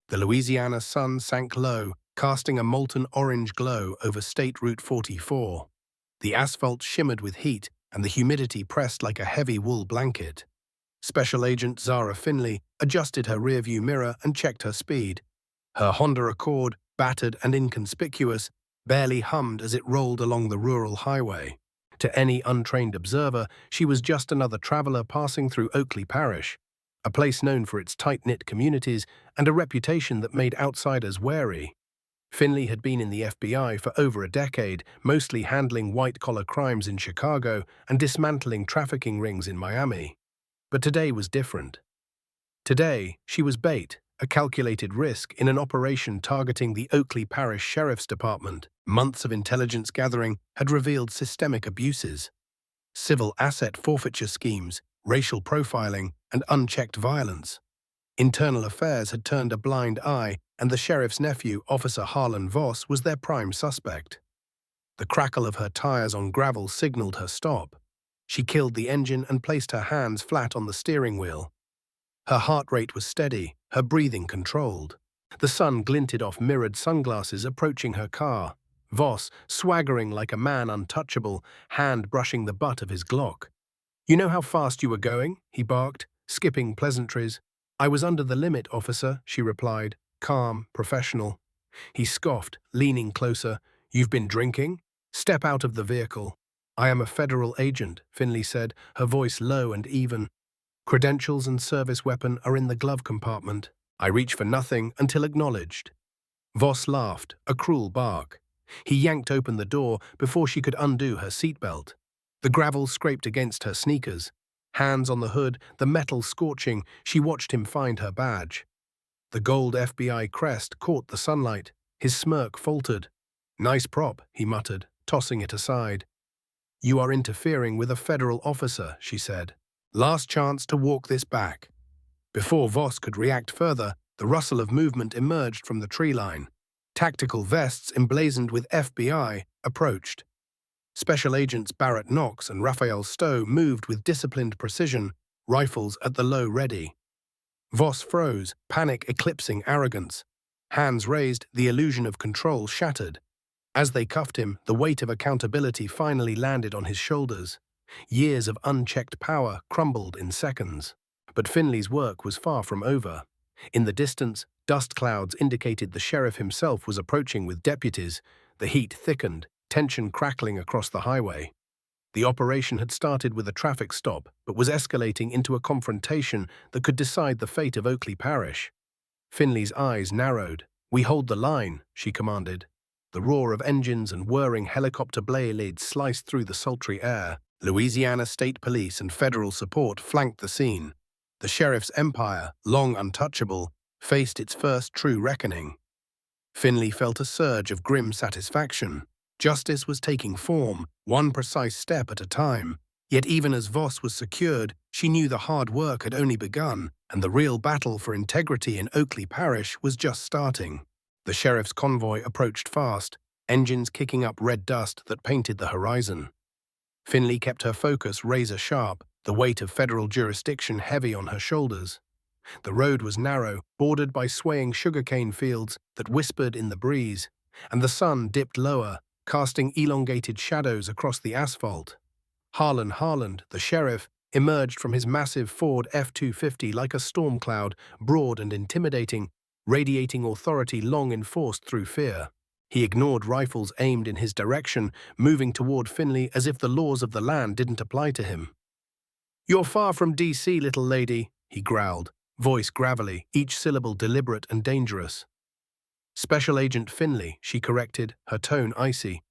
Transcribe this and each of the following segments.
The Louisiana sun sank low, casting a molten orange glow over State Route 44. The asphalt shimmered with heat, and the humidity pressed like a heavy wool blanket. Special Agent Zara Finley adjusted her rearview mirror and checked her speed. Her Honda Accord, battered and inconspicuous, barely hummed as it rolled along the rural highway. To any untrained observer, she was just another traveler passing through Oakley Parish, a place known for its tight-knit communities and a reputation that made outsiders wary. Finley had been in the FBI for over a decade, mostly handling white-collar crimes in Chicago and dismantling trafficking rings in Miami. But today was different. Today, she was bait, a calculated risk in an operation targeting the Oakley Parish Sheriff's Department. Months of intelligence gathering had revealed systemic abuses, civil asset forfeiture schemes, racial profiling, and unchecked violence. Internal affairs had turned a blind eye, and the sheriff's nephew, Officer Harlan Voss, was their prime suspect. The crackle of her tires on gravel signaled her stop. She killed the engine and placed her hands flat on the steering wheel. Her heart rate was steady, her breathing controlled. The sun glinted off mirrored sunglasses approaching her car. Voss, swaggering like a man untouchable, hand brushing the butt of his Glock. "You know how fast you were going?" he barked, skipping pleasantries. "I was under the limit, officer," she replied, calm, professional. He scoffed, leaning closer. "You've been drinking? Step out of the vehicle." "I am a federal agent," Finley said, her voice low and even. "Credentials and service weapon are in the glove compartment. I reach for nothing until acknowledged." Voss laughed, a cruel bark. He yanked open the door before she could undo her seatbelt. The gravel scraped against her sneakers. Hands on the hood, the metal scorching, she watched him find her badge. The gold FBI crest caught the sunlight. His smirk faltered. "Nice prop," he muttered, tossing it aside. "You are interfering with a federal officer," she said. "Last chance to walk this back." Before Voss could react further, the rustle of movement emerged from the tree line. Tactical vests emblazoned with FBI approached. Special Agents Barrett Knox and Raphael Stowe moved with disciplined precision, rifles at the low ready. Voss froze, panic eclipsing arrogance. Hands raised, the illusion of control shattered. As they cuffed him, the weight of accountability finally landed on his shoulders. Years of unchecked power crumbled in seconds. But Finley's work was far from over. In the distance, dust clouds indicated the sheriff himself was approaching with deputies. The heat thickened, tension crackling across the highway. The operation had started with a traffic stop, but was escalating into a confrontation that could decide the fate of Oakley Parish. Finley's eyes narrowed. "We hold the line," she commanded. The roar of engines and whirring helicopter blades sliced through the sultry air. Louisiana State Police and federal support flanked the scene. The sheriff's empire, long untouchable, faced its first true reckoning. Finley felt a surge of grim satisfaction. Justice was taking form, one precise step at a time. Yet even as Voss was secured, she knew the hard work had only begun, and the real battle for integrity in Oakley Parish was just starting. The sheriff's convoy approached fast, engines kicking up red dust that painted the horizon. Finley kept her focus razor-sharp, the weight of federal jurisdiction heavy on her shoulders. The road was narrow, bordered by swaying sugarcane fields that whispered in the breeze, and the sun dipped lower, casting elongated shadows across the asphalt. Harlan Harland, the sheriff, emerged from his massive Ford F-250 like a storm cloud, broad and intimidating, radiating authority long enforced through fear. He ignored rifles aimed in his direction, moving toward Finley as if the laws of the land didn't apply to him. "You're far from D.C., little lady," he growled, voice gravelly, each syllable deliberate and dangerous. "Special Agent Finley," she corrected, her tone icy.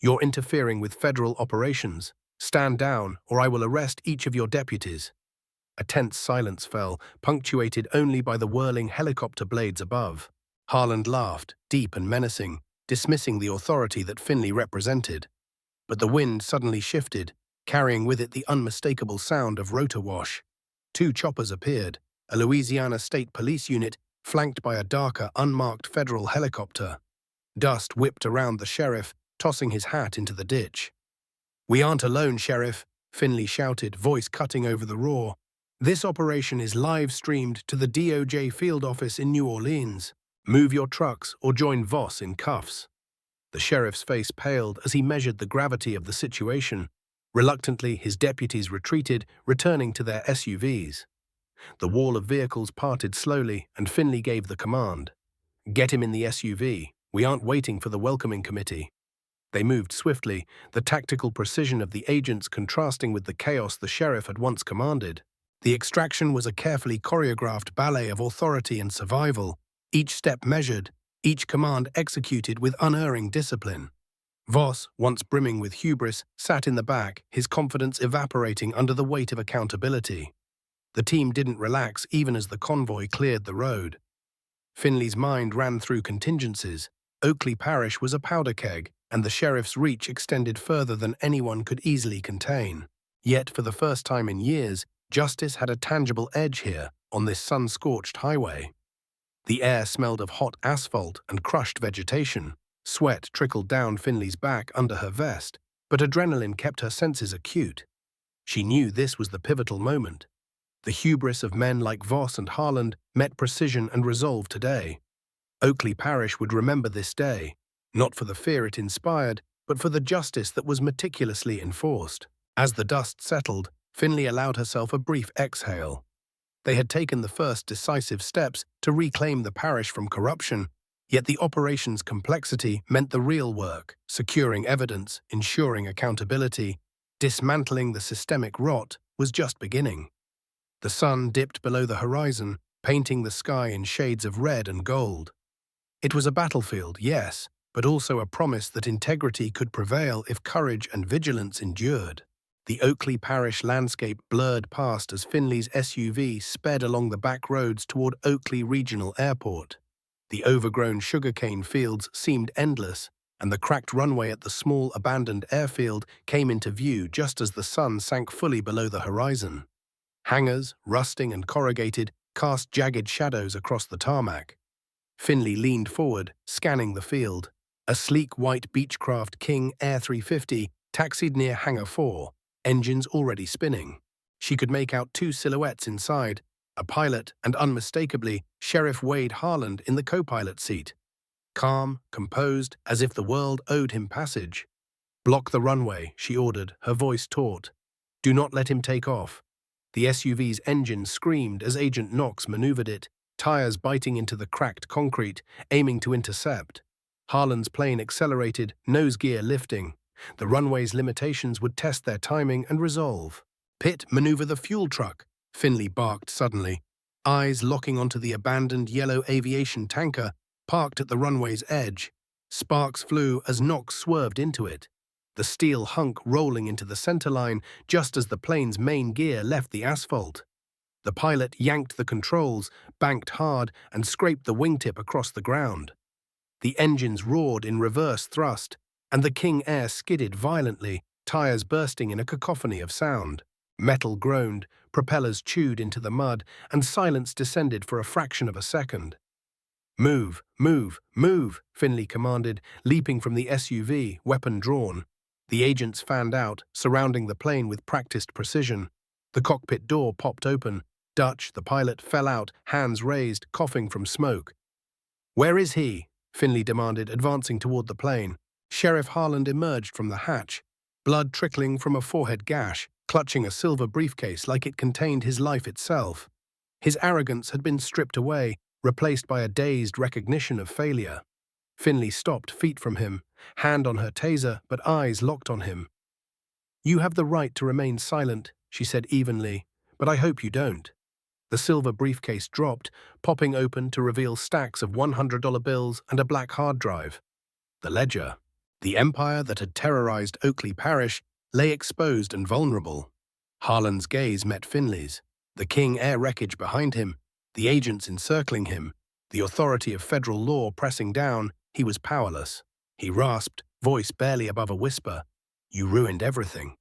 "You're interfering with federal operations. Stand down, or I will arrest each of your deputies." A tense silence fell, punctuated only by the whirling helicopter blades above. Harland laughed, deep and menacing, dismissing the authority that Finley represented. But the wind suddenly shifted, carrying with it the unmistakable sound of rotor wash. Two choppers appeared, a Louisiana State Police unit flanked by a darker, unmarked federal helicopter. Dust whipped around the sheriff, tossing his hat into the ditch. "We aren't alone, Sheriff," Finley shouted, voice cutting over the roar. "This operation is live-streamed to the DOJ field office in New Orleans. Move your trucks or join Voss in cuffs." The sheriff's face paled as he measured the gravity of the situation. Reluctantly, his deputies retreated, returning to their SUVs. The wall of vehicles parted slowly, and Finley gave the command. "Get him in the SUV. We aren't waiting for the welcoming committee." They moved swiftly, the tactical precision of the agents contrasting with the chaos the sheriff had once commanded. The extraction was a carefully choreographed ballet of authority and survival, each step measured, each command executed with unerring discipline. Voss, once brimming with hubris, sat in the back, his confidence evaporating under the weight of accountability. The team didn't relax even as the convoy cleared the road. Finley's mind ran through contingencies. Oakley Parish was a powder keg, and the sheriff's reach extended further than anyone could easily contain. Yet, for the first time in years, justice had a tangible edge here, on this sun-scorched highway. The air smelled of hot asphalt and crushed vegetation. Sweat trickled down Finley's back under her vest, but adrenaline kept her senses acute. She knew this was the pivotal moment. The hubris of men like Voss and Harland met precision and resolve today. Oakley Parish would remember this day, not for the fear it inspired, but for the justice that was meticulously enforced. As the dust settled, Finley allowed herself a brief exhale. They had taken the first decisive steps to reclaim the parish from corruption, yet the operation's complexity meant the real work: securing evidence, ensuring accountability, dismantling the systemic rot was just beginning. The sun dipped below the horizon, painting the sky in shades of red and gold. It was a battlefield, yes, but also a promise that integrity could prevail if courage and vigilance endured. The Oakley Parish landscape blurred past as Finley's SUV sped along the back roads toward Oakley Regional Airport. The overgrown sugarcane fields seemed endless, and the cracked runway at the small abandoned airfield came into view just as the sun sank fully below the horizon. Hangars, rusting and corrugated, cast jagged shadows across the tarmac. Finley leaned forward, scanning the field. A sleek white Beechcraft King Air 350 taxied near Hangar 4, engines already spinning. She could make out two silhouettes inside, a pilot and, unmistakably, Sheriff Wade Harland in the co-pilot seat. Calm, composed, as if the world owed him passage. "Block the runway," she ordered, her voice taut. "Do not let him take off." The SUV's engine screamed as Agent Knox maneuvered it, tires biting into the cracked concrete, aiming to intercept. Harland's plane accelerated, nose gear lifting. The runway's limitations would test their timing and resolve. "Pitt, maneuver the fuel truck," Finley barked suddenly, eyes locking onto the abandoned yellow aviation tanker parked at the runway's edge. Sparks flew as Knox swerved into it, the steel hunk rolling into the centerline just as the plane's main gear left the asphalt. The pilot yanked the controls, banked hard, and scraped the wingtip across the ground. The engines roared in reverse thrust, and the King Air skidded violently, tires bursting in a cacophony of sound. Metal groaned, propellers chewed into the mud, and silence descended for a fraction of a second. "Move, move, move," Finley commanded, leaping from the SUV, weapon drawn. The agents fanned out, surrounding the plane with practiced precision. The cockpit door popped open. Dutch, the pilot, fell out, hands raised, coughing from smoke. "Where is he?" Finley demanded, advancing toward the plane. Sheriff Harland emerged from the hatch, blood trickling from a forehead gash, clutching a silver briefcase like it contained his life itself. His arrogance had been stripped away, replaced by a dazed recognition of failure. Finley stopped feet from him, hand on her taser, but eyes locked on him. "You have the right to remain silent," she said evenly, "but I hope you don't." The silver briefcase dropped, popping open to reveal stacks of $100 bills and a black hard drive. The ledger. The empire that had terrorized Oakley Parish lay exposed and vulnerable. Harland's gaze met Finley's. The King Air wreckage behind him, the agents encircling him, the authority of federal law pressing down, he was powerless. He rasped, voice barely above a whisper, "You ruined everything."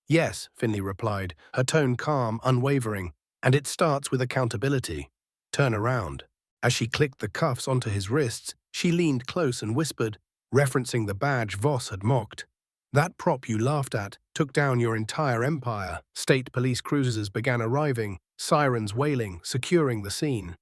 "Yes," Finley replied, her tone calm, unwavering, "and it starts with accountability. Turn around." As she clicked the cuffs onto his wrists, she leaned close and whispered, referencing the badge Voss had mocked. "That prop you laughed at took down your entire empire." State police cruisers began arriving, sirens wailing, securing the scene.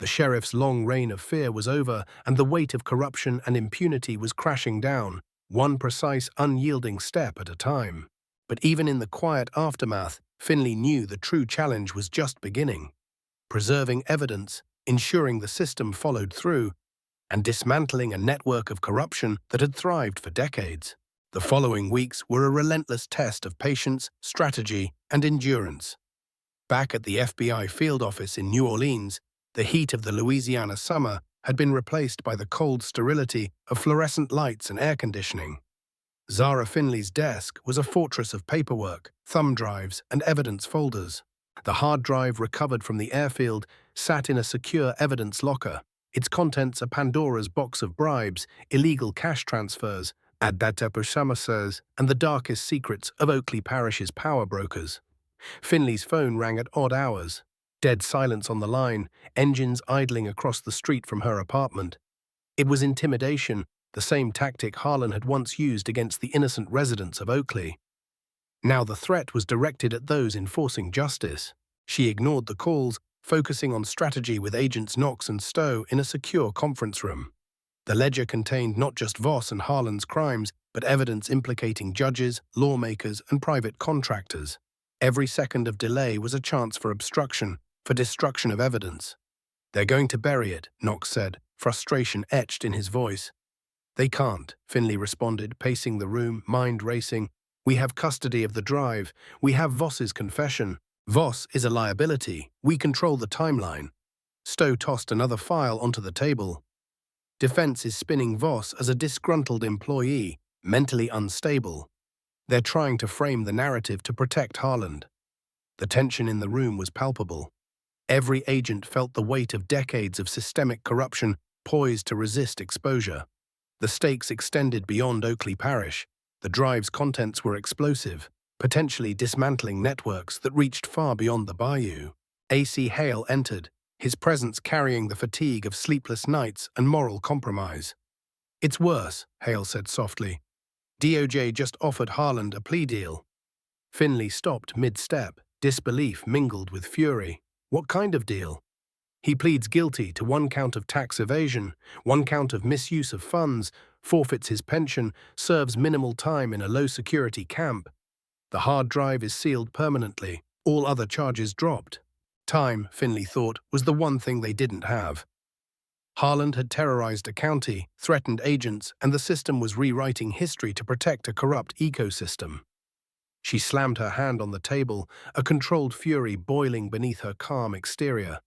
The sheriff's long reign of fear was over, and the weight of corruption and impunity was crashing down, one precise, unyielding step at a time. But even in the quiet aftermath, Finley knew the true challenge was just beginning. Preserving evidence, ensuring the system followed through, and dismantling a network of corruption that had thrived for decades. The following weeks were a relentless test of patience, strategy, and endurance. Back at the FBI field office in New Orleans, the heat of the Louisiana summer had been replaced by the cold sterility of fluorescent lights and air conditioning. Zara Finley's desk was a fortress of paperwork, thumb drives, and evidence folders. The hard drive recovered from the airfield sat in a secure evidence locker, its contents a Pandora's box of bribes, illegal cash transfers, advertisers, and the darkest secrets of Oakley Parish's power brokers. Finley's phone rang at odd hours. Dead silence on the line, engines idling across the street from her apartment. It was intimidation, the same tactic Harlan had once used against the innocent residents of Oakley. Now the threat was directed at those enforcing justice. She ignored the calls, focusing on strategy with agents Knox and Stowe in a secure conference room. The ledger contained not just Voss and Harlan's crimes, but evidence implicating judges, lawmakers, and private contractors. Every second of delay was a chance for obstruction, for destruction of evidence. "They're going to bury it," Knox said, frustration etched in his voice. "They can't," Finley responded, pacing the room, mind racing. "We have custody of the drive. We have Voss's confession. Voss is a liability. We control the timeline." Stowe tossed another file onto the table. "Defense is spinning Voss as a disgruntled employee, mentally unstable. They're trying to frame the narrative to protect Harlan." The tension in the room was palpable. Every agent felt the weight of decades of systemic corruption poised to resist exposure. The stakes extended beyond Oakley Parish. The drive's contents were explosive, potentially dismantling networks that reached far beyond the bayou. A.C. Hale entered, his presence carrying the fatigue of sleepless nights and moral compromise. "It's worse," Hale said softly. "DOJ just offered Harlan a plea deal." Finley stopped mid-step, disbelief mingled with fury. "What kind of deal?" "He pleads guilty to 1 count of tax evasion, 1 count of misuse of funds, forfeits his pension, serves minimal time in a low-security camp. The hard drive is sealed permanently, all other charges dropped." Time, Finley thought, was the one thing they didn't have. Harlan had terrorized a county, threatened agents, and the system was rewriting history to protect a corrupt ecosystem. She slammed her hand on the table, a controlled fury boiling beneath her calm exterior.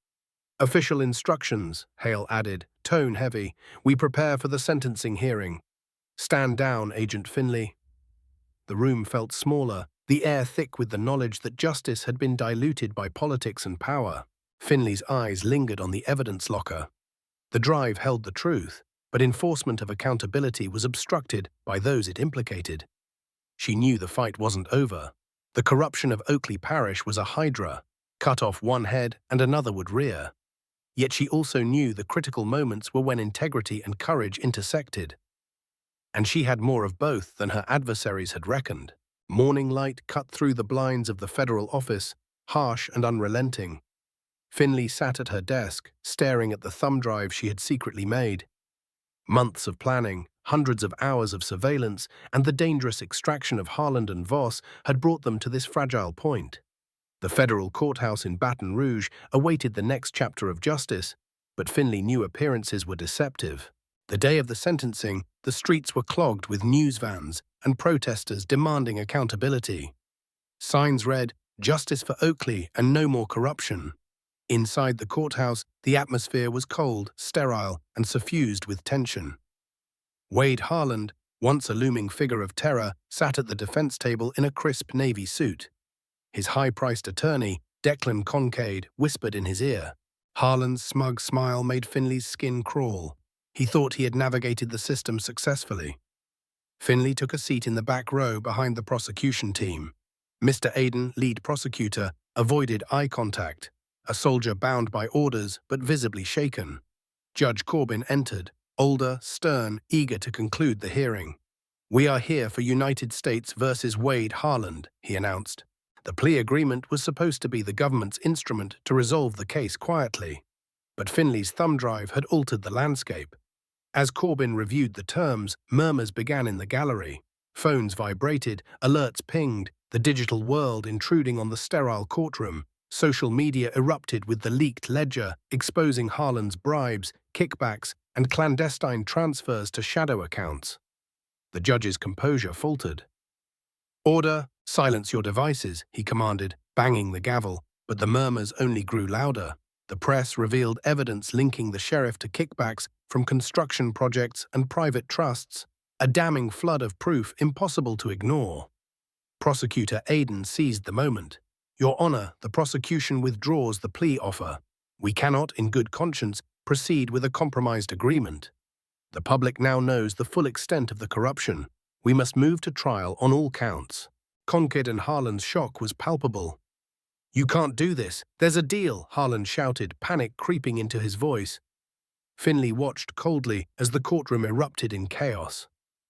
"Official instructions," Hale added, tone heavy. "We prepare for the sentencing hearing. Stand down, Agent Finley." The room felt smaller, the air thick with the knowledge that justice had been diluted by politics and power. Finley's eyes lingered on the evidence locker. The drive held the truth, but enforcement of accountability was obstructed by those it implicated. She knew the fight wasn't over. The corruption of Oakley Parish was a hydra. Cut off one head and another would rear. Yet she also knew the critical moments were when integrity and courage intersected. And she had more of both than her adversaries had reckoned. Morning light cut through the blinds of the federal office, harsh and unrelenting. Finley sat at her desk, staring at the thumb drive she had secretly made. Months of planning, hundreds of hours of surveillance, and the dangerous extraction of Harlan and Voss had brought them to this fragile point. The federal courthouse in Baton Rouge awaited the next chapter of justice, but Finley knew appearances were deceptive. The day of the sentencing, the streets were clogged with news vans and protesters demanding accountability. Signs read, "Justice for Oakley and no more corruption." Inside the courthouse, the atmosphere was cold, sterile, and suffused with tension. Wade Harlan, once a looming figure of terror, sat at the defense table in a crisp navy suit. His high-priced attorney, Declan Kincaid, whispered in his ear. Harlan's smug smile made Finley's skin crawl. He thought he had navigated the system successfully. Finley took a seat in the back row behind the prosecution team. Mr. Aiden, lead prosecutor, avoided eye contact, a soldier bound by orders but visibly shaken. Judge Corbin entered, older, stern, eager to conclude the hearing. "We are here for United States versus Wade Harlan," he announced. The plea agreement was supposed to be the government's instrument to resolve the case quietly. But Finley's thumb drive had altered the landscape. As Corbin reviewed the terms, murmurs began in the gallery. Phones vibrated, alerts pinged, the digital world intruding on the sterile courtroom. Social media erupted with the leaked ledger, exposing Harlan's bribes, kickbacks, and clandestine transfers to shadow accounts. The judge's composure faltered. "Order, silence your devices," he commanded, banging the gavel, but the murmurs only grew louder. The press revealed evidence linking the sheriff to kickbacks from construction projects and private trusts, a damning flood of proof impossible to ignore. Prosecutor Aiden seized the moment. "Your Honor, the prosecution withdraws the plea offer. We cannot, in good conscience, proceed with a compromised agreement. The public now knows the full extent of the corruption. We must move to trial on all counts." Concord and Harlan's shock was palpable. "You can't do this. There's a deal," Harlan shouted, panic creeping into his voice. Finley watched coldly as the courtroom erupted in chaos.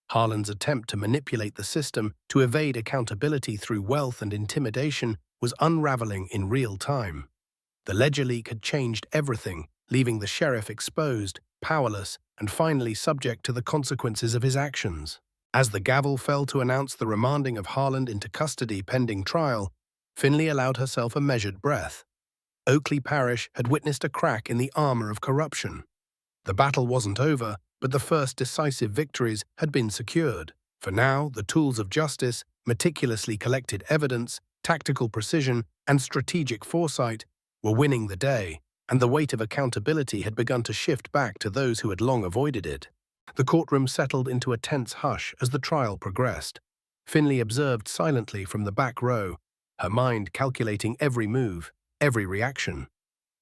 Harlan's attempt to manipulate the system, to evade accountability through wealth and intimidation, was unraveling in real time. The ledger leak had changed everything, leaving the sheriff exposed, powerless, and finally subject to the consequences of his actions. As the gavel fell to announce the remanding of Harlan into custody pending trial, Finley allowed herself a measured breath. Oakley Parish had witnessed a crack in the armor of corruption. The battle wasn't over, but the first decisive victories had been secured. For now, the tools of justice, meticulously collected evidence, tactical precision, and strategic foresight, were winning the day, and the weight of accountability had begun to shift back to those who had long avoided it. The courtroom settled into a tense hush as the trial progressed. Finley observed silently from the back row, her mind calculating every move, every reaction.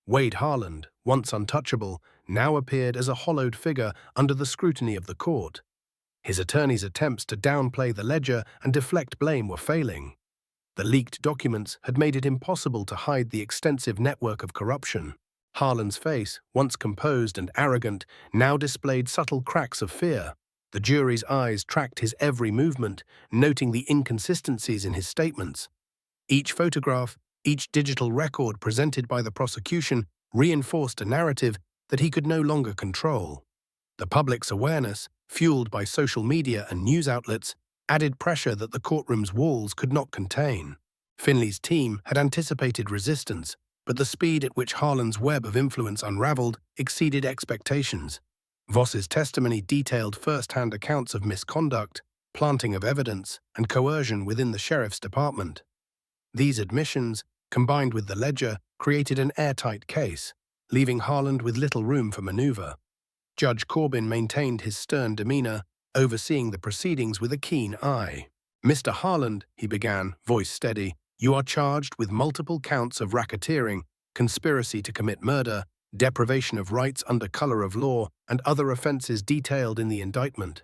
Wade Harlan, once untouchable, now appeared as a hollowed figure under the scrutiny of the court. His attorney's attempts to downplay the ledger and deflect blame were failing. The leaked documents had made it impossible to hide the extensive network of corruption. Harlan's face, once composed and arrogant, now displayed subtle cracks of fear. The jury's eyes tracked his every movement, noting the inconsistencies in his statements. Each photograph, each digital record presented by the prosecution reinforced a narrative that he could no longer control. The public's awareness, fueled by social media and news outlets, added pressure that the courtroom's walls could not contain. Finley's team had anticipated resistance, but the speed at which Harlan's web of influence unraveled exceeded expectations. Voss's testimony detailed first-hand accounts of misconduct, planting of evidence, and coercion within the sheriff's department. These admissions, combined with the ledger, created an airtight case, leaving Harlan with little room for maneuver. Judge Corbin maintained his stern demeanor, overseeing the proceedings with a keen eye. "Mr. Harlan," he began, voice steady, "you are charged with multiple counts of racketeering, conspiracy to commit murder, deprivation of rights under color of law, and other offenses detailed in the indictment.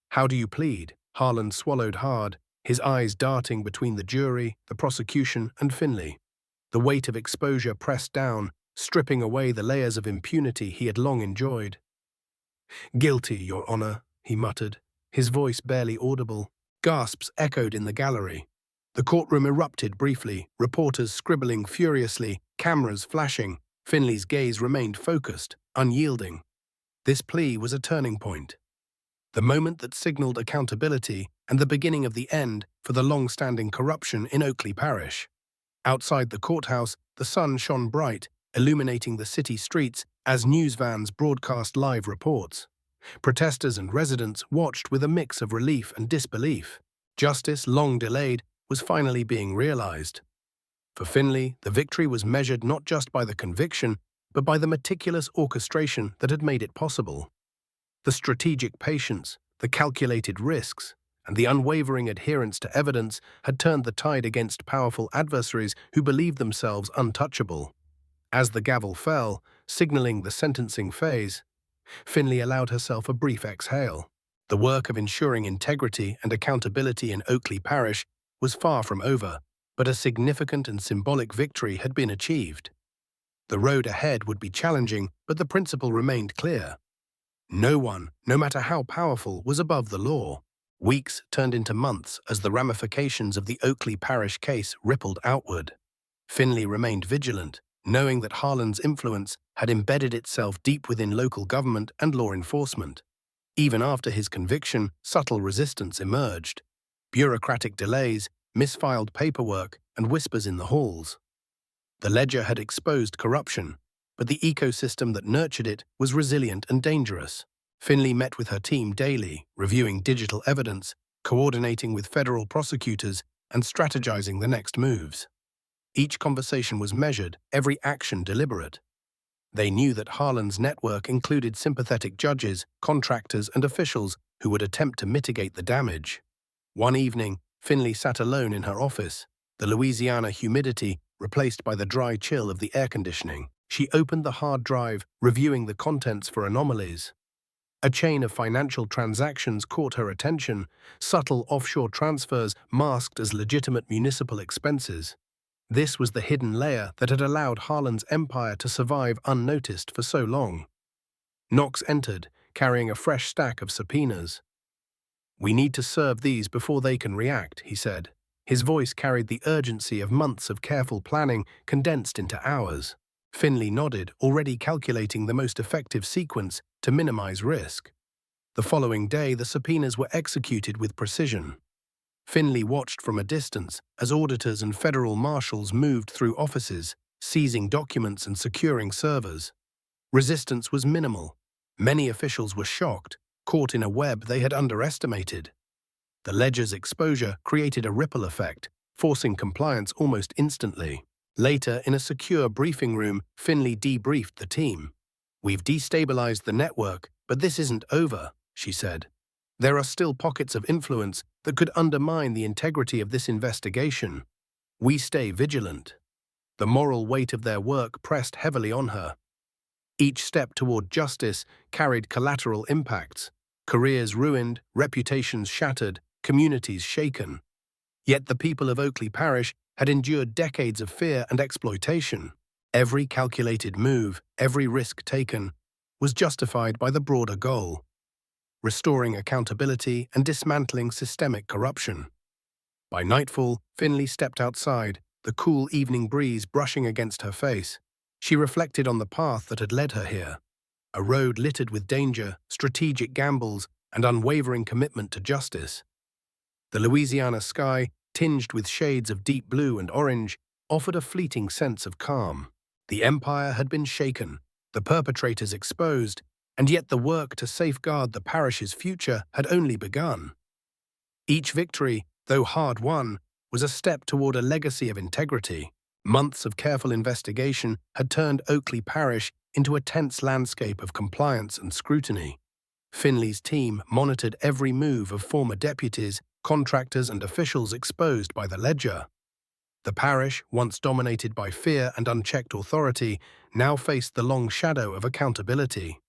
How do you plead?" Harlan swallowed hard, his eyes darting between the jury, the prosecution, and Finley. The weight of exposure pressed down, stripping away the layers of impunity he had long enjoyed. "Guilty, Your Honor," he muttered, his voice barely audible. Gasps echoed in the gallery. The courtroom erupted briefly, reporters scribbling furiously, cameras flashing. Finley's gaze remained focused, unyielding. This plea was a turning point. The moment that signaled accountability and the beginning of the end for the long-standing corruption in Oakley Parish. Outside the courthouse, the sun shone bright, illuminating the city streets as news vans broadcast live reports. Protesters and residents watched with a mix of relief and disbelief. Justice, long delayed, was finally being realized. For Finley, the victory was measured not just by the conviction, but by the meticulous orchestration that had made it possible. The strategic patience, the calculated risks, and the unwavering adherence to evidence had turned the tide against powerful adversaries who believed themselves untouchable. As the gavel fell, signaling the sentencing phase, Finley allowed herself a brief exhale. The work of ensuring integrity and accountability in Oakley Parish was far from over, but a significant and symbolic victory had been achieved. The road ahead would be challenging, but the principle remained clear. No one, no matter how powerful, was above the law. Weeks turned into months as the ramifications of the Oakley Parish case rippled outward. Finley remained vigilant, knowing that Harlan's influence had embedded itself deep within local government and law enforcement. Even after his conviction, subtle resistance emerged. Bureaucratic delays, misfiled paperwork, and whispers in the halls. The ledger had exposed corruption, but the ecosystem that nurtured it was resilient and dangerous. Finley met with her team daily, reviewing digital evidence, coordinating with federal prosecutors, and strategizing the next moves. Each conversation was measured, every action deliberate. They knew that Harlan's network included sympathetic judges, contractors, and officials who would attempt to mitigate the damage. One evening, Finley sat alone in her office, the Louisiana humidity replaced by the dry chill of the air conditioning. She opened the hard drive, reviewing the contents for anomalies. A chain of financial transactions caught her attention, subtle offshore transfers masked as legitimate municipal expenses. This was the hidden layer that had allowed Harlan's empire to survive unnoticed for so long. Knox entered, carrying a fresh stack of subpoenas. "We need to serve these before they can react," he said. His voice carried the urgency of months of careful planning condensed into hours. Finley nodded, already calculating the most effective sequence to minimize risk. The following day, the subpoenas were executed with precision. Finley watched from a distance as auditors and federal marshals moved through offices, seizing documents and securing servers. Resistance was minimal. Many officials were shocked, caught in a web they had underestimated. The ledger's exposure created a ripple effect, forcing compliance almost instantly. Later, in a secure briefing room, Finley debriefed the team. "We've destabilized the network, but this isn't over," she said. "There are still pockets of influence that could undermine the integrity of this investigation. We stay vigilant." The moral weight of their work pressed heavily on her. Each step toward justice carried collateral impacts. Careers ruined, reputations shattered, communities shaken. Yet the people of Oakley Parish had endured decades of fear and exploitation. Every calculated move, every risk taken, was justified by the broader goal: restoring accountability and dismantling systemic corruption. By nightfall, Finley stepped outside, the cool evening breeze brushing against her face. She reflected on the path that had led her here, a road littered with danger, strategic gambles, and unwavering commitment to justice. The Louisiana sky, tinged with shades of deep blue and orange, offered a fleeting sense of calm. The empire had been shaken, the perpetrators exposed, and yet the work to safeguard the parish's future had only begun. Each victory, though hard-won, was a step toward a legacy of integrity. Months of careful investigation had turned Oakley Parish into a tense landscape of compliance and scrutiny. Finley's team monitored every move of former deputies, contractors, and officials exposed by the ledger. The parish, once dominated by fear and unchecked authority, now faced the long shadow of accountability.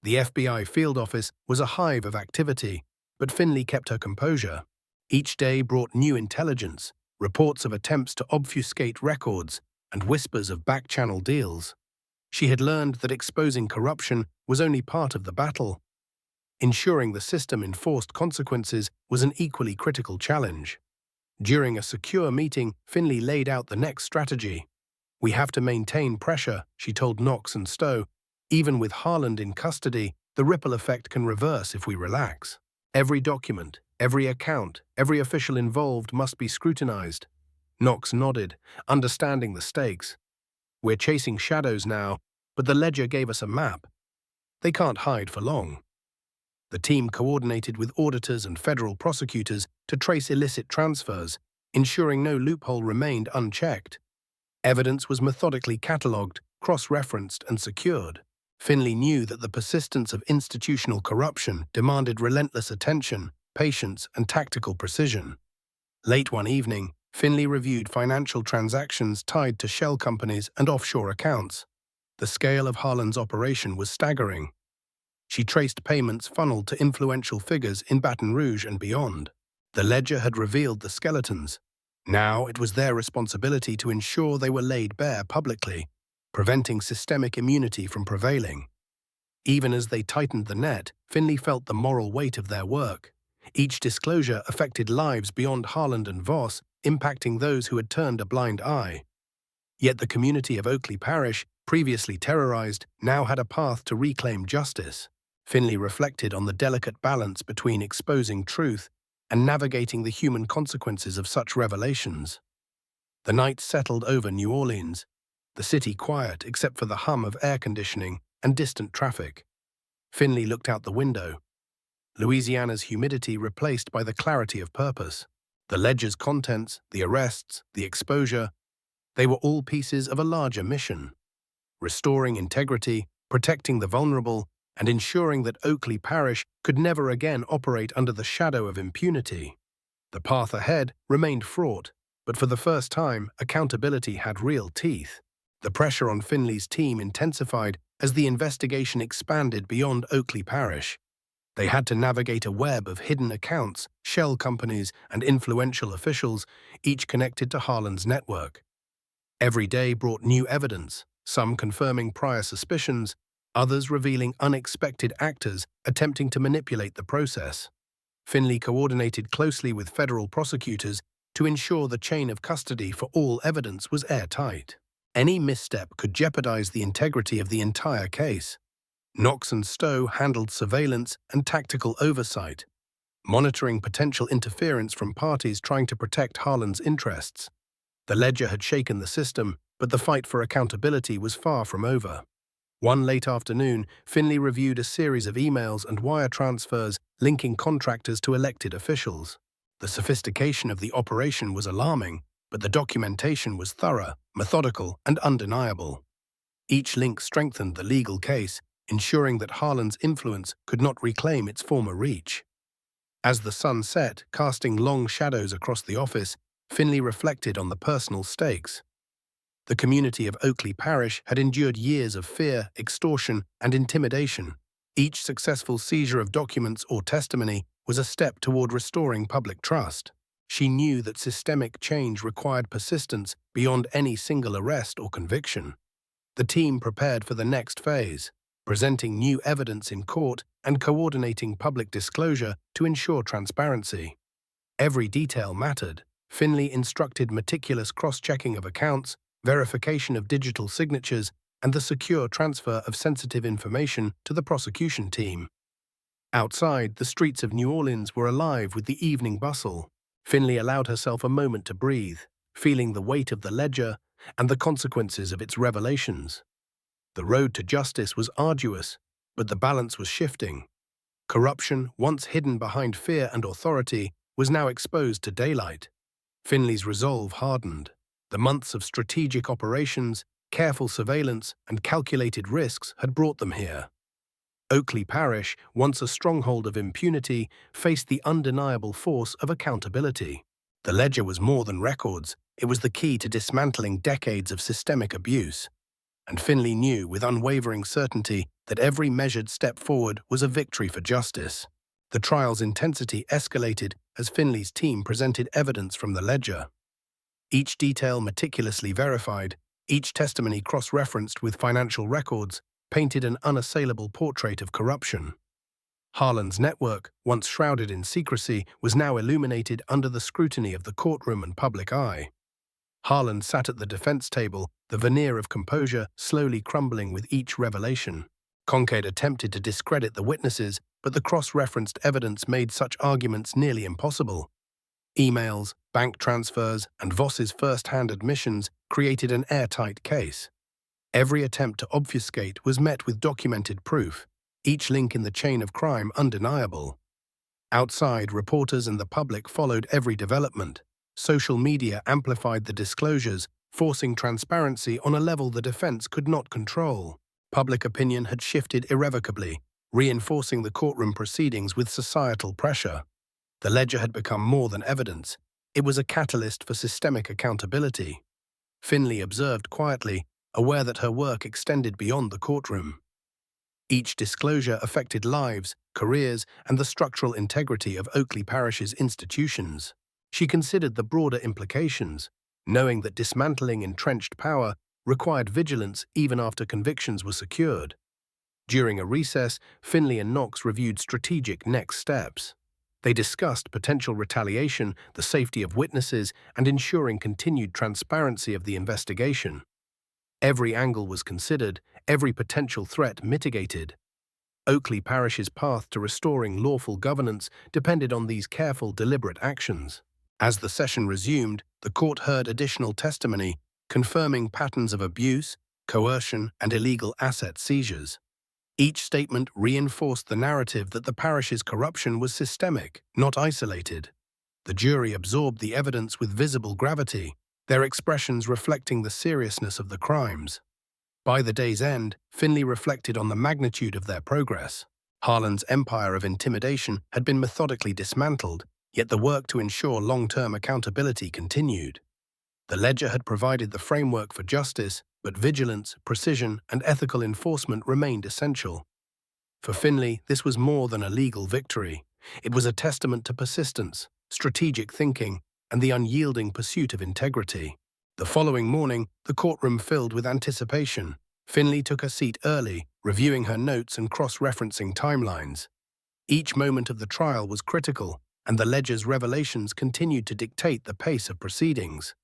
The FBI field office was a hive of activity, but Finley kept her composure. Each day brought new intelligence, reports of attempts to obfuscate records, and whispers of back-channel deals. She had learned that exposing corruption was only part of the battle. Ensuring the system enforced consequences was an equally critical challenge. During a secure meeting, Finley laid out the next strategy. "We have to maintain pressure," she told Knox and Stowe. "Even with Harlan in custody, the ripple effect can reverse if we relax. Every document, every account, every official involved must be scrutinized." Knox nodded, understanding the stakes. "We're chasing shadows now, but the ledger gave us a map. They can't hide for long." The team coordinated with auditors and federal prosecutors to trace illicit transfers, ensuring no loophole remained unchecked. Evidence was methodically catalogued, cross-referenced, and secured. Finley knew that the persistence of institutional corruption demanded relentless attention, patience, and tactical precision. Late one evening, Finley reviewed financial transactions tied to shell companies and offshore accounts. The scale of Harlan's operation was staggering. She traced payments funneled to influential figures in Baton Rouge and beyond. The ledger had revealed the skeletons. Now it was their responsibility to ensure they were laid bare publicly, preventing systemic immunity from prevailing. Even as they tightened the net, Finley felt the moral weight of their work. Each disclosure affected lives beyond Harlan and Voss, impacting those who had turned a blind eye. Yet the community of Oakley Parish, previously terrorized, now had a path to reclaim justice. Finley reflected on the delicate balance between exposing truth and navigating the human consequences of such revelations. The night settled over New Orleans, the city quiet except for the hum of air conditioning and distant traffic. Finley looked out the window, Louisiana's humidity replaced by the clarity of purpose. The ledger's contents, the arrests, the exposure, they were all pieces of a larger mission: restoring integrity, protecting the vulnerable, and ensuring that Oakley Parish could never again operate under the shadow of impunity. The path ahead remained fraught, but for the first time, accountability had real teeth. The pressure on Finley's team intensified as the investigation expanded beyond Oakley Parish. They had to navigate a web of hidden accounts, shell companies, and influential officials, each connected to Harlan's network. Every day brought new evidence, some confirming prior suspicions, others revealing unexpected actors attempting to manipulate the process. Finley coordinated closely with federal prosecutors to ensure the chain of custody for all evidence was airtight. Any misstep could jeopardize the integrity of the entire case. Knox and Stowe handled surveillance and tactical oversight, monitoring potential interference from parties trying to protect Harlan's interests. The ledger had shaken the system, but the fight for accountability was far from over. One late afternoon, Finley reviewed a series of emails and wire transfers linking contractors to elected officials. The sophistication of the operation was alarming, but the documentation was thorough, methodical, and undeniable. Each link strengthened the legal case, ensuring that Harlan's influence could not reclaim its former reach. As the sun set, casting long shadows across the office, Finley reflected on the personal stakes. The community of Oakley Parish had endured years of fear, extortion, and intimidation. Each successful seizure of documents or testimony was a step toward restoring public trust. She knew that systemic change required persistence beyond any single arrest or conviction. The team prepared for the next phase, presenting new evidence in court and coordinating public disclosure to ensure transparency. Every detail mattered. Finley instructed meticulous cross-checking of accounts, verification of digital signatures, and the secure transfer of sensitive information to the prosecution team. Outside, the streets of New Orleans were alive with the evening bustle. Finley allowed herself a moment to breathe, feeling the weight of the ledger and the consequences of its revelations. The road to justice was arduous, but the balance was shifting. Corruption, once hidden behind fear and authority, was now exposed to daylight. Finley's resolve hardened. The months of strategic operations, careful surveillance, and calculated risks had brought them here. Oakley Parish, once a stronghold of impunity, faced the undeniable force of accountability. The ledger was more than records, it was the key to dismantling decades of systemic abuse. And Finley knew with unwavering certainty that every measured step forward was a victory for justice. The trial's intensity escalated as Finley's team presented evidence from the ledger. Each detail meticulously verified, each testimony cross-referenced with financial records, painted an unassailable portrait of corruption. Harlan's network, once shrouded in secrecy, was now illuminated under the scrutiny of the courtroom and public eye. Harlan sat at the defense table, the veneer of composure slowly crumbling with each revelation. Concaid attempted to discredit the witnesses, but the cross-referenced evidence made such arguments nearly impossible. Emails, bank transfers, and Voss's first-hand admissions created an airtight case. Every attempt to obfuscate was met with documented proof, each link in the chain of crime undeniable. Outside, reporters and the public followed every development. Social media amplified the disclosures, forcing transparency on a level the defense could not control. Public opinion had shifted irrevocably, reinforcing the courtroom proceedings with societal pressure. The ledger had become more than evidence. It was a catalyst for systemic accountability. Finley observed quietly, aware that her work extended beyond the courtroom. Each disclosure affected lives, careers, and the structural integrity of Oakley Parish's institutions. She considered the broader implications, knowing that dismantling entrenched power required vigilance even after convictions were secured. During a recess, Finley and Knox reviewed strategic next steps. They discussed potential retaliation, the safety of witnesses, and ensuring continued transparency of the investigation. Every angle was considered, every potential threat mitigated. Oakley Parish's path to restoring lawful governance depended on these careful, deliberate actions. As the session resumed, the court heard additional testimony, confirming patterns of abuse, coercion, and illegal asset seizures. Each statement reinforced the narrative that the parish's corruption was systemic, not isolated. The jury absorbed the evidence with visible gravity, their expressions reflecting the seriousness of the crimes. By the day's end, Finley reflected on the magnitude of their progress. Harlan's empire of intimidation had been methodically dismantled, yet the work to ensure long-term accountability continued. The ledger had provided the framework for justice, but vigilance, precision, and ethical enforcement remained essential. For Finley, this was more than a legal victory. It was a testament to persistence, strategic thinking, and the unyielding pursuit of integrity. The following morning, the courtroom filled with anticipation. Finley took her seat early, reviewing her notes and cross-referencing timelines. Each moment of the trial was critical, and the ledger's revelations continued to dictate the pace of proceedings.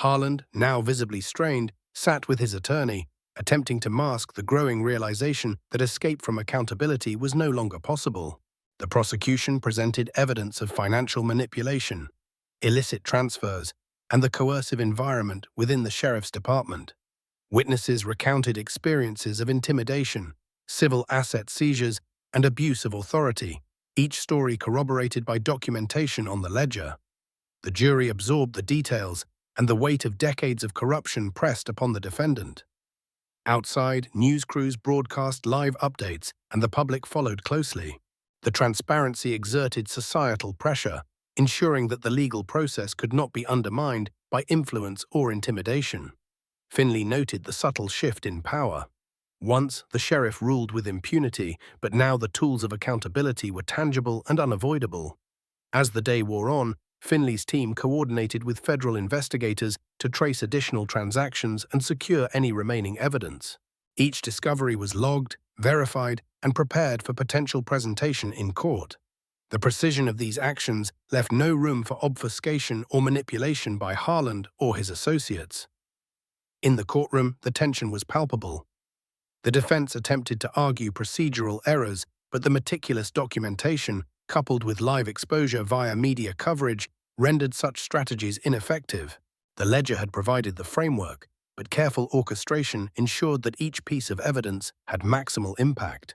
Harlan, now visibly strained, sat with his attorney, attempting to mask the growing realization that escape from accountability was no longer possible. The prosecution presented evidence of financial manipulation, illicit transfers, and the coercive environment within the sheriff's department. Witnesses recounted experiences of intimidation, civil asset seizures, and abuse of authority, each story corroborated by documentation on the ledger. The jury absorbed the details, and the weight of decades of corruption pressed upon the defendant. Outside, news crews broadcast live updates, and the public followed closely. The transparency exerted societal pressure, ensuring that the legal process could not be undermined by influence or intimidation. Finley noted the subtle shift in power. Once, the sheriff ruled with impunity, but now the tools of accountability were tangible and unavoidable. As the day wore on, Finley's team coordinated with federal investigators to trace additional transactions and secure any remaining evidence. Each discovery was logged, verified, and prepared for potential presentation in court. The precision of these actions left no room for obfuscation or manipulation by Harlan or his associates. In the courtroom, the tension was palpable. The defense attempted to argue procedural errors, but the meticulous documentation, coupled with live exposure via media coverage, rendered such strategies ineffective. The ledger had provided the framework, but careful orchestration ensured that each piece of evidence had maximal impact.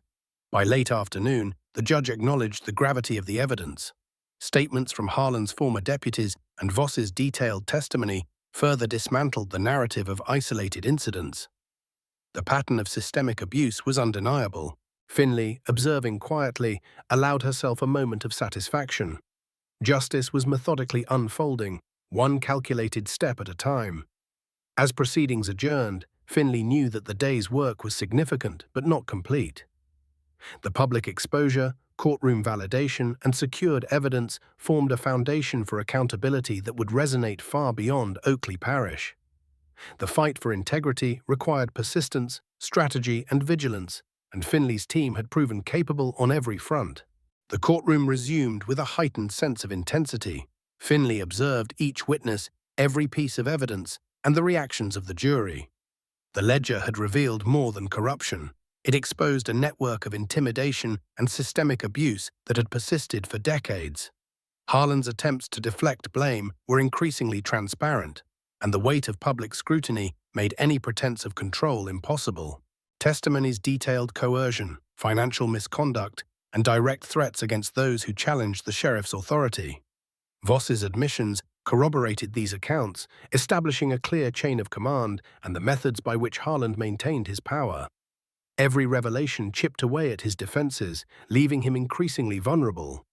By late afternoon, the judge acknowledged the gravity of the evidence. Statements from Harlan's former deputies and Voss's detailed testimony further dismantled the narrative of isolated incidents. The pattern of systemic abuse was undeniable. Finley, observing quietly, allowed herself a moment of satisfaction. Justice was methodically unfolding, one calculated step at a time. As proceedings adjourned, Finley knew that the day's work was significant but not complete. The public exposure, courtroom validation, and secured evidence formed a foundation for accountability that would resonate far beyond Oakley Parish. The fight for integrity required persistence, strategy, and vigilance, and Finley's team had proven capable on every front. The courtroom resumed with a heightened sense of intensity. Finley observed each witness, every piece of evidence, and the reactions of the jury. The ledger had revealed more than corruption. It exposed a network of intimidation and systemic abuse that had persisted for decades. Harlan's attempts to deflect blame were increasingly transparent, and the weight of public scrutiny made any pretense of control impossible. Testimonies detailed coercion, financial misconduct, and direct threats against those who challenged the sheriff's authority. Voss's admissions corroborated these accounts, establishing a clear chain of command and the methods by which Harlan maintained his power. Every revelation chipped away at his defenses, leaving him increasingly vulnerable.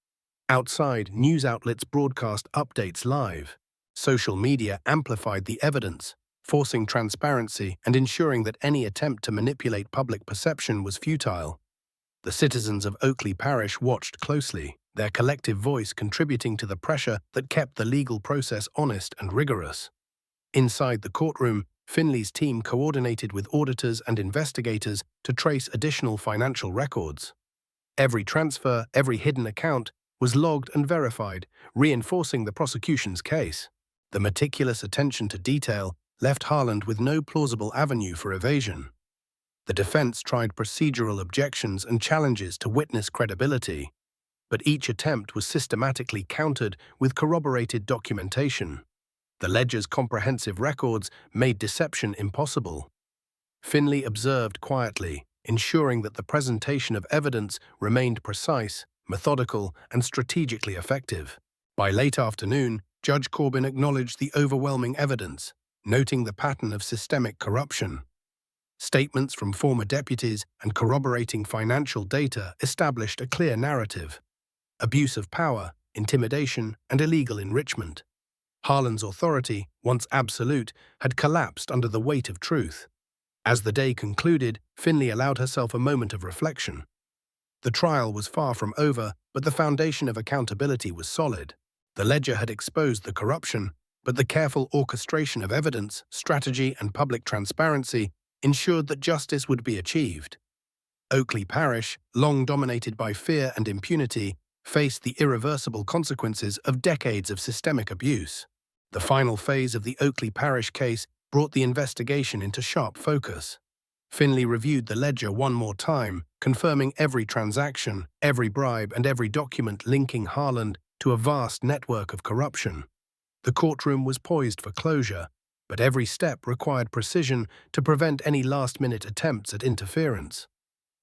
Outside, news outlets broadcast updates live. Social media amplified the evidence, forcing transparency and ensuring that any attempt to manipulate public perception was futile. The citizens of Oakley Parish watched closely, their collective voice contributing to the pressure that kept the legal process honest and rigorous. Inside the courtroom, Finley's team coordinated with auditors and investigators to trace additional financial records. Every transfer, every hidden account, was logged and verified, reinforcing the prosecution's case. The meticulous attention to detail left Harland with no plausible avenue for evasion. The defense tried procedural objections and challenges to witness credibility, but each attempt was systematically countered with corroborated documentation. The ledger's comprehensive records made deception impossible. Finley observed quietly, ensuring that the presentation of evidence remained precise, methodical, and strategically effective. By late afternoon, Judge Corbin acknowledged the overwhelming evidence, noting the pattern of systemic corruption. Statements from former deputies and corroborating financial data established a clear narrative: abuse of power, intimidation, and illegal enrichment. Harland's authority, once absolute, had collapsed under the weight of truth. As the day concluded, Finley allowed herself a moment of reflection. The trial was far from over, but the foundation of accountability was solid. The ledger had exposed the corruption, but the careful orchestration of evidence, strategy, and public transparency ensured that justice would be achieved. Oakley Parish, long dominated by fear and impunity, faced the irreversible consequences of decades of systemic abuse. The final phase of the Oakley Parish case brought the investigation into sharp focus. Finley reviewed the ledger one more time, confirming every transaction, every bribe, and every document linking Harland to a vast network of corruption. The courtroom was poised for closure, but every step required precision to prevent any last-minute attempts at interference.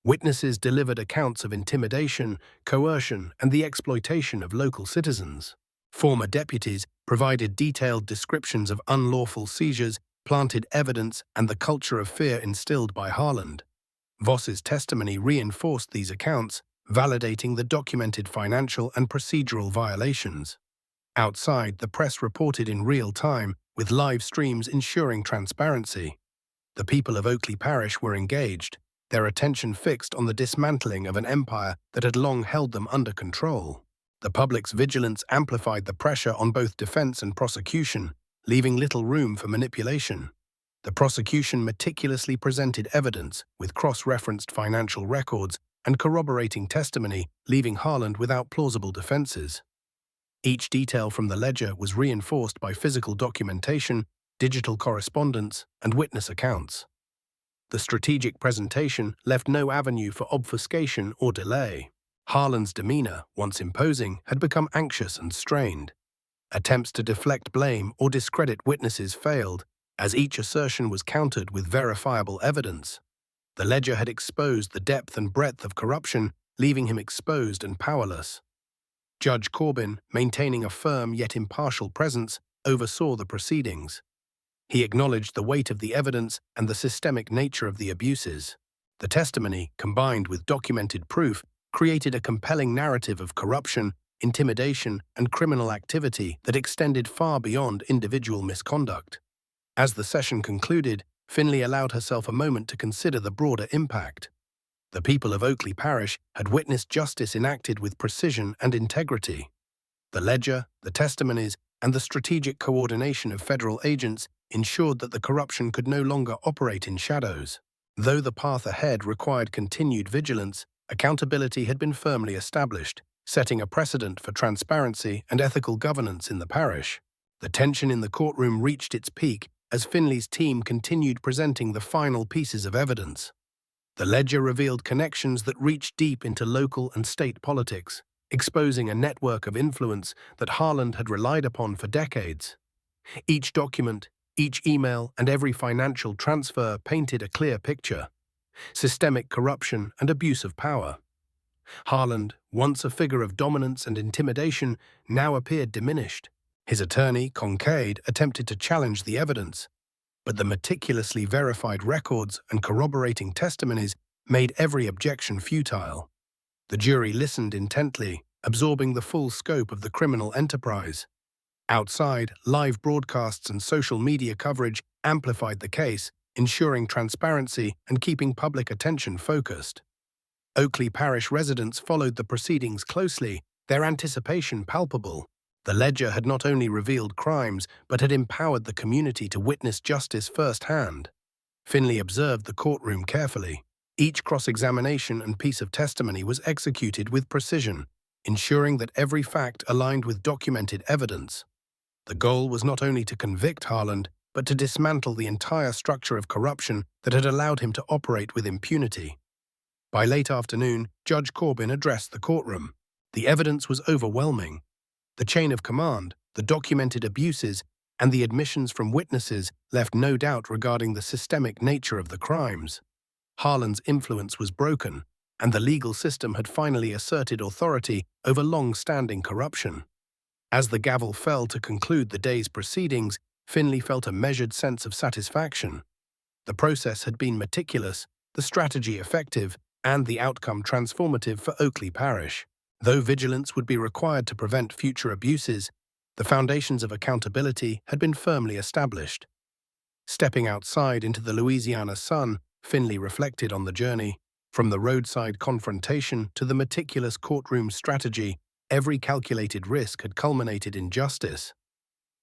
Witnesses delivered accounts of intimidation, coercion, and the exploitation of local citizens. Former deputies provided detailed descriptions of unlawful seizures, planted evidence, and the culture of fear instilled by Harland. Voss's testimony reinforced these accounts, validating the documented financial and procedural violations. Outside, the press reported in real time, with live streams ensuring transparency. The people of Oakley Parish were engaged, their attention fixed on the dismantling of an empire that had long held them under control. The public's vigilance amplified the pressure on both defense and prosecution, leaving little room for manipulation. The prosecution meticulously presented evidence, with cross-referenced financial records and corroborating testimony, leaving Harland without plausible defenses. Each detail from the ledger was reinforced by physical documentation, digital correspondence, and witness accounts. The strategic presentation left no avenue for obfuscation or delay. Harland's demeanor, once imposing, had become anxious and strained. Attempts to deflect blame or discredit witnesses failed, as each assertion was countered with verifiable evidence. The ledger had exposed the depth and breadth of corruption, leaving him exposed and powerless. Judge Corbin, maintaining a firm yet impartial presence, oversaw the proceedings. He acknowledged the weight of the evidence and the systemic nature of the abuses. The testimony, combined with documented proof, created a compelling narrative of corruption, intimidation, and criminal activity that extended far beyond individual misconduct. As the session concluded, Finley allowed herself a moment to consider the broader impact. The people of Oakley Parish had witnessed justice enacted with precision and integrity. The ledger, the testimonies, and the strategic coordination of federal agents ensured that the corruption could no longer operate in shadows. Though the path ahead required continued vigilance, accountability had been firmly established, setting a precedent for transparency and ethical governance in the parish. The tension in the courtroom reached its peak as Finley's team continued presenting the final pieces of evidence. The ledger revealed connections that reached deep into local and state politics, exposing a network of influence that Harland had relied upon for decades. Each document, each email, and every financial transfer painted a clear picture: systemic corruption and abuse of power. Harland, once a figure of dominance and intimidation, now appeared diminished. His attorney, Kincaid, attempted to challenge the evidence, but the meticulously verified records and corroborating testimonies made every objection futile. The jury listened intently, absorbing the full scope of the criminal enterprise. Outside, live broadcasts and social media coverage amplified the case, ensuring transparency and keeping public attention focused. Oakley Parish residents followed the proceedings closely, their anticipation palpable. The ledger had not only revealed crimes, but had empowered the community to witness justice firsthand. Finley observed the courtroom carefully. Each cross-examination and piece of testimony was executed with precision, ensuring that every fact aligned with documented evidence. The goal was not only to convict Harland, but to dismantle the entire structure of corruption that had allowed him to operate with impunity. By late afternoon, Judge Corbin addressed the courtroom. The evidence was overwhelming. The chain of command, the documented abuses, and the admissions from witnesses left no doubt regarding the systemic nature of the crimes. Harland's influence was broken, and the legal system had finally asserted authority over long-standing corruption. As the gavel fell to conclude the day's proceedings, Finley felt a measured sense of satisfaction. The process had been meticulous, the strategy effective, and the outcome transformative for Oakley Parish. Though vigilance would be required to prevent future abuses, the foundations of accountability had been firmly established. Stepping outside into the Louisiana sun, Finley reflected on the journey. From the roadside confrontation to the meticulous courtroom strategy, every calculated risk had culminated in justice.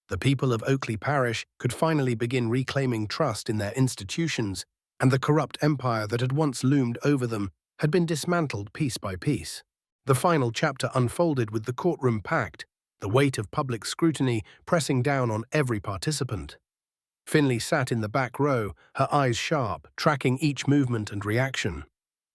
The people of Oakley Parish could finally begin reclaiming trust in their institutions, and the corrupt empire that had once loomed over them had been dismantled piece by piece. The final chapter unfolded with the courtroom packed, the weight of public scrutiny pressing down on every participant. Finley sat in the back row, her eyes sharp, tracking each movement and reaction.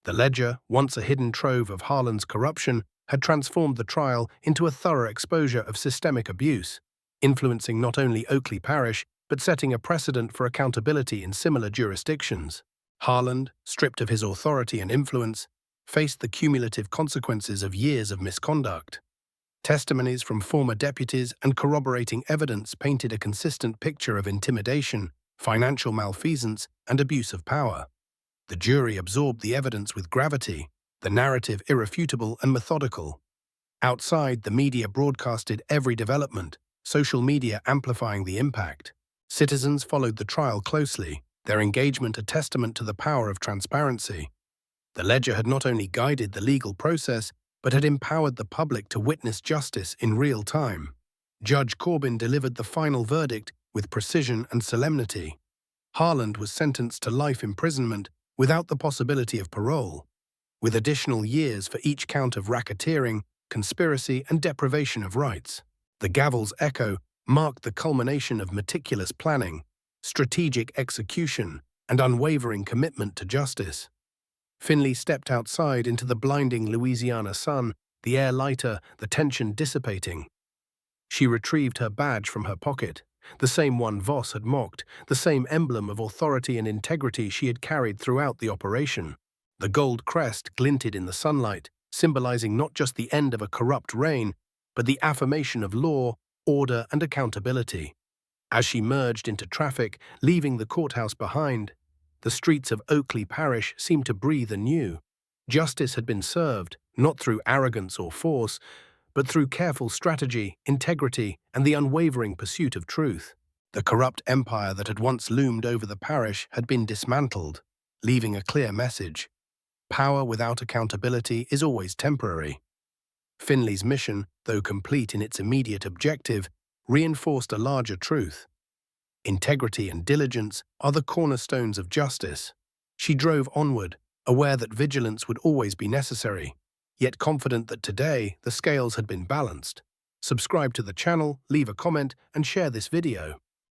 The ledger, once a hidden trove of Harland's corruption, had transformed the trial into a thorough exposure of systemic abuse, influencing not only Oakley Parish, but setting a precedent for accountability in similar jurisdictions. Harland, stripped of his authority and influence, faced the cumulative consequences of years of misconduct. Testimonies from former deputies and corroborating evidence painted a consistent picture of intimidation, financial malfeasance, and abuse of power. The jury absorbed the evidence with gravity, the narrative irrefutable and methodical. Outside, the media broadcasted every development, social media amplifying the impact. Citizens followed the trial closely, their engagement a testament to the power of transparency. The ledger had not only guided the legal process, but had empowered the public to witness justice in real time. Judge Corbin delivered the final verdict with precision and solemnity. Harland was sentenced to life imprisonment without the possibility of parole, with additional years for each count of racketeering, conspiracy, and deprivation of rights. The gavel's echo marked the culmination of meticulous planning, strategic execution, and unwavering commitment to justice. Finley stepped outside into the blinding Louisiana sun, the air lighter, the tension dissipating. She retrieved her badge from her pocket, the same one Voss had mocked, the same emblem of authority and integrity she had carried throughout the operation. The gold crest glinted in the sunlight, symbolizing not just the end of a corrupt reign, but the affirmation of law, order, and accountability. As she merged into traffic, leaving the courthouse behind, the streets of Oakley Parish seemed to breathe anew. Justice had been served, not through arrogance or force, but through careful strategy, integrity, and the unwavering pursuit of truth. The corrupt empire that had once loomed over the parish had been dismantled, leaving a clear message. Power without accountability is always temporary. Finley's mission, though complete in its immediate objective, reinforced a larger truth. Integrity and diligence are the cornerstones of justice. She drove onward, aware that vigilance would always be necessary, yet confident that today the scales had been balanced. Subscribe to the channel, leave a comment, and share this video.